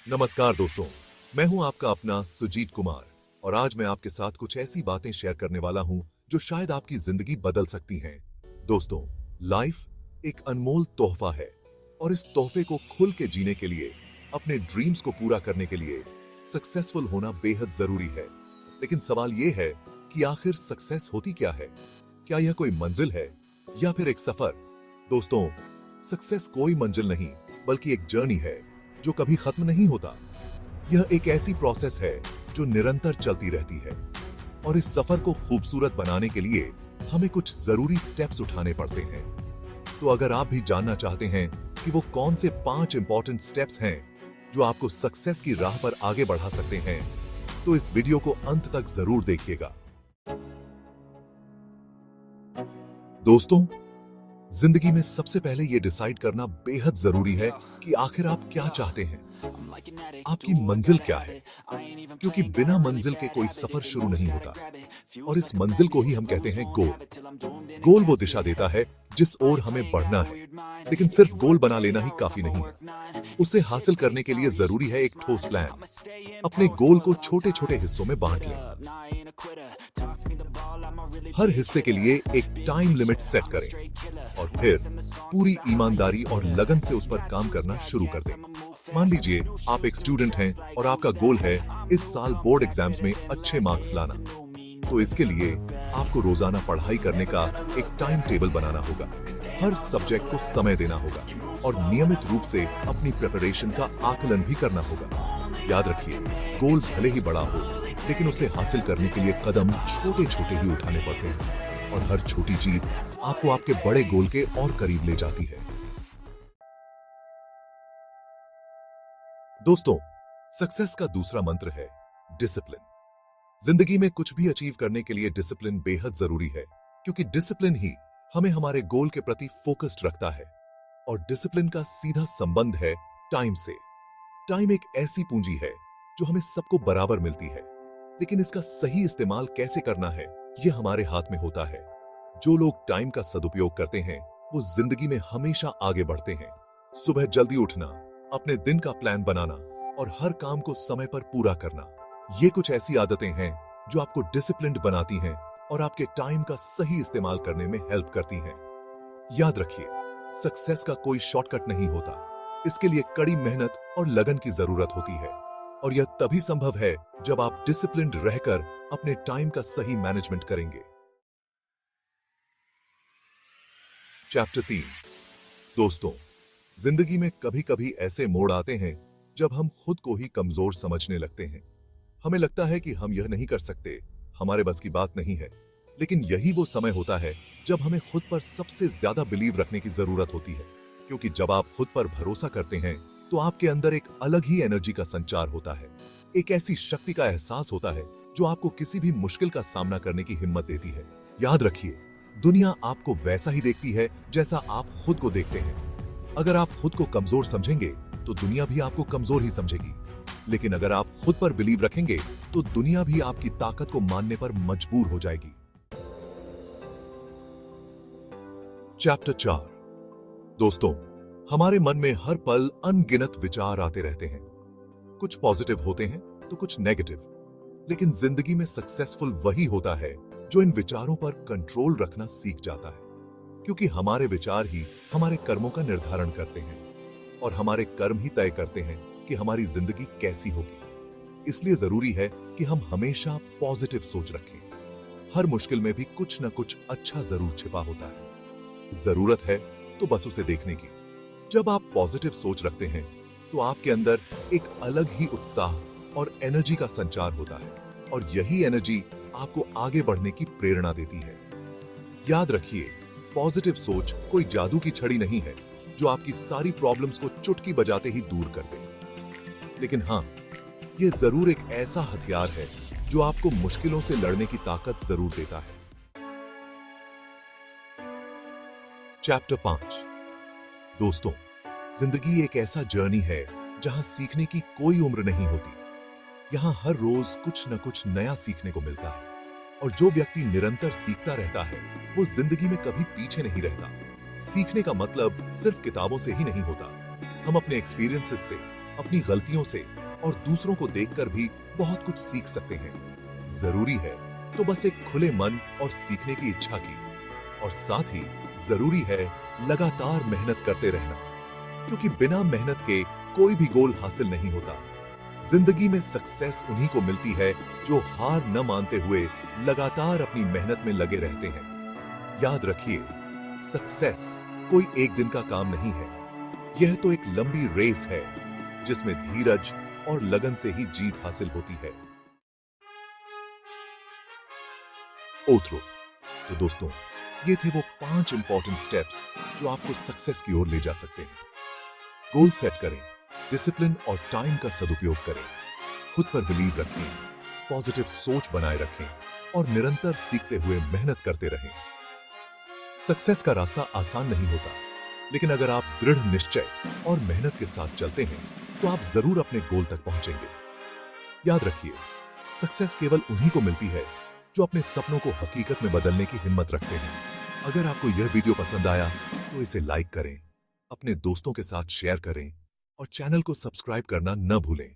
नमस्कार दोस्तों, मैं हूं आपका अपना सुजीत कुमार और आज मैं आपके साथ कुछ ऐसी बातें शेयर करने वाला हूं जो शायद आपकी जिंदगी बदल सकती हैं। दोस्तों, लाइफ एक अनमोल तोहफा है और इस तोहफे को खुल के जीने के लिए, अपने ड्रीम्स को पूरा करने के लिए सक्सेसफुल होना बेहद जरूरी है। लेकिन सवाल यह है कि आखिर सक्सेस होती क्या है? क्या यह कोई मंजिल है या फिर एक सफर? दोस्तों, सक्सेस कोई मंजिल नहीं बल्कि एक जर्नी है जो कभी खत्म नहीं होता। यह एक ऐसी प्रोसेस है जो निरंतर चलती रहती है और इस सफर को खूबसूरत बनाने के लिए हमें कुछ जरूरी स्टेप्स उठाने पड़ते हैं। तो अगर आप भी जानना चाहते हैं कि वो कौन से 5 इंपॉर्टेंट स्टेप्स हैं जो आपको सक्सेस की राह पर आगे बढ़ा सकते हैं, तो इस वीडियो को अंत तक जरूर देखिएगा। दोस्तों, जिंदगी में सबसे पहले यह डिसाइड करना बेहद जरूरी है कि आखिर आप क्या चाहते हैं। आपकी मंजिल क्या है? क्योंकि बिना मंजिल के कोई सफर शुरू नहीं होता और इस मंजिल को ही हम कहते हैं गोल। गोल वो दिशा देता है जिस ओर हमें बढ़ना है, लेकिन सिर्फ गोल बना लेना ही काफी नहीं है। उसे हासिल करने के लिए जरूरी है एक ठोस प्लान। अपने गोल को छोटे छोटे हिस्सों में बांट लें। हर हिस्से के लिए एक टाइम लिमिट सेट करें और फिर पूरी ईमानदारी और लगन से उस पर काम करना शुरू कर दें। मान लीजिए आप एक स्टूडेंट हैं और आपका गोल है इस साल बोर्ड एग्जाम्स में अच्छे मार्क्स लाना। तो इसके लिए आपको रोजाना पढ़ाई करने का एक टाइम टेबल बनाना होगा, हर सब्जेक्ट को समय देना होगा और नियमित रूप से अपनी प्रिपरेशन का आकलन भी करना होगा। याद रखिए, गोल भले ही बड़ा हो, लेकिन उसे हासिल करने के लिए कदम छोटे छोटे ही उठाने पड़ते हैं और हर छोटी जीत आपको आपके बड़े गोल के और करीब ले जाती है। दोस्तों, सक्सेस का दूसरा मंत्र है डिसिप्लिन। जिंदगी में कुछ भी अचीव करने के लिए डिसिप्लिन बेहद जरूरी है, क्योंकि डिसिप्लिन ही हमें हमारे गोल के प्रति फोकस्ड रखता है और डिसिप्लिन का सीधा संबंध है टाइम से। टाइम एक ऐसी पूंजी है जो हमें सबको बराबर मिलती है, लेकिन इसका सही इस्तेमाल कैसे करना है यह हमारे हाथ में होता है। जो लोग टाइम का सदुपयोग करते हैं वो जिंदगी में हमेशा आगे बढ़ते हैं। सुबह जल्दी उठना, अपने दिन का प्लान बनाना और हर काम को समय पर पूरा करना, ये कुछ ऐसी आदतें हैं जो आपको डिसिप्लिन्ड बनाती हैं और आपके टाइम का सही इस्तेमाल करने में हेल्प करती हैं। याद रखिए, सक्सेस का कोई शॉर्टकट नहीं होता। इसके लिए कड़ी मेहनत और लगन की जरूरत होती है और यह तभी संभव है जब आप डिसिप्लिन्ड रहकर अपने टाइम का सही मैनेजमेंट करेंगे। चैप्टर 3। दोस्तों, जिंदगी में कभी कभी ऐसे मोड़ आते हैं जब हम खुद को ही कमजोर समझने लगते हैं। हमें लगता है कि हम यह नहीं कर सकते, हमारे बस की बात नहीं है। लेकिन यही वो समय होता है जब हमें खुद पर सबसे ज्यादा बिलीव रखने की जरूरत होती है, क्योंकि जब आप खुद पर भरोसा करते हैं तो आपके अंदर एक अलग ही एनर्जी का संचार होता है। एक ऐसी शक्ति का एहसास होता है जो आपको किसी भी मुश्किल का सामना करने की हिम्मत देती है। याद रखिए, दुनिया आपको वैसा ही देखती है जैसा आप खुद को देखते हैं। अगर आप खुद को कमजोर समझेंगे तो दुनिया भी आपको कमजोर ही समझेगी, लेकिन अगर आप खुद पर बिलीव रखेंगे तो दुनिया भी आपकी ताकत को मानने पर मजबूर हो जाएगी। चैप्टर 4। दोस्तों, हमारे मन में हर पल अनगिनत विचार आते रहते हैं। कुछ पॉजिटिव होते हैं तो कुछ नेगेटिव, लेकिन जिंदगी में सक्सेसफुल वही होता है जो इन विचारों पर कंट्रोल रखना सीख जाता है, क्योंकि हमारे विचार ही हमारे कर्मों का निर्धारण करते हैं और हमारे कर्म ही तय करते हैं कि हमारी जिंदगी कैसी होगी। इसलिए जरूरी है कि हम हमेशा पॉजिटिव सोच रखें। हर मुश्किल में भी कुछ न कुछ अच्छा जरूर छिपा होता है। जरूरत है तो बस उसे देखने की। जब आप पॉजिटिव सोच रखते हैं तो आपके अंदर एक अलग ही उत्साह और एनर्जी का संचार होता है और यही एनर्जी आपको आगे बढ़ने की प्रेरणा देती है। याद रखिए, पॉजिटिव सोच कोई जादू की छड़ी नहीं है जो आपकी सारी प्रॉब्लम्स को चुटकी बजाते ही दूर कर दे, लेकिन हां, यह जरूर एक ऐसा हथियार है जो आपको मुश्किलों से लड़ने की ताकत जरूर देता है। चैप्टर 5। दोस्तों, जिंदगी एक ऐसा जर्नी है जहां सीखने की कोई उम्र नहीं होती। यहां हर रोज कुछ न कुछ नया सीखने को मिलता है और जो व्यक्ति निरंतर सीखता रहता है वो जिंदगी में कभी पीछे नहीं रहता। सीखने का मतलब सिर्फ किताबों से ही नहीं होता। हम अपने एक्सपीरियंसेस से, अपनी गलतियों से और दूसरों को देखकर भी बहुत कुछ सीख सकते हैं। जरूरी है तो बस एक खुले मन और सीखने की इच्छा की, और साथ ही जरूरी है लगातार मेहनत करते रहना, क्योंकि बिना मेहनत के कोई भी गोल हासिल नहीं होता। जिंदगी में सक्सेस उन्हीं को मिलती है जो हार न मानते हुए लगातार अपनी मेहनत में लगे रहते हैं। याद रखिए, सक्सेस कोई एक दिन का काम नहीं है, यह तो एक लंबी रेस है जिसमें धीरज और लगन से ही जीत हासिल होती है। ओथ्रो। तो दोस्तों, ये थे वो 5 इंपॉर्टेंट स्टेप्स जो आपको सक्सेस की ओर ले जा सकते हैं। गोल सेट करें, डिसिप्लिन और टाइम का सदुपयोग करें, खुद पर बिलीव रखें, पॉजिटिव सोच बनाए रखें और निरंतर सीखते हुए मेहनत करते रहें। सक्सेस का रास्ता आसान नहीं होता, लेकिन अगर आप दृढ़ निश्चय और मेहनत के साथ चलते हैं तो आप जरूर अपने गोल तक पहुंचेंगे। याद रखिए, सक्सेस केवल उन्हीं को मिलती है जो अपने सपनों को हकीकत में बदलने की हिम्मत रखते हैं। अगर आपको यह वीडियो पसंद आया तो इसे लाइक करें, अपने दोस्तों के साथ शेयर करें और चैनल को सब्सक्राइब करना न भूलें।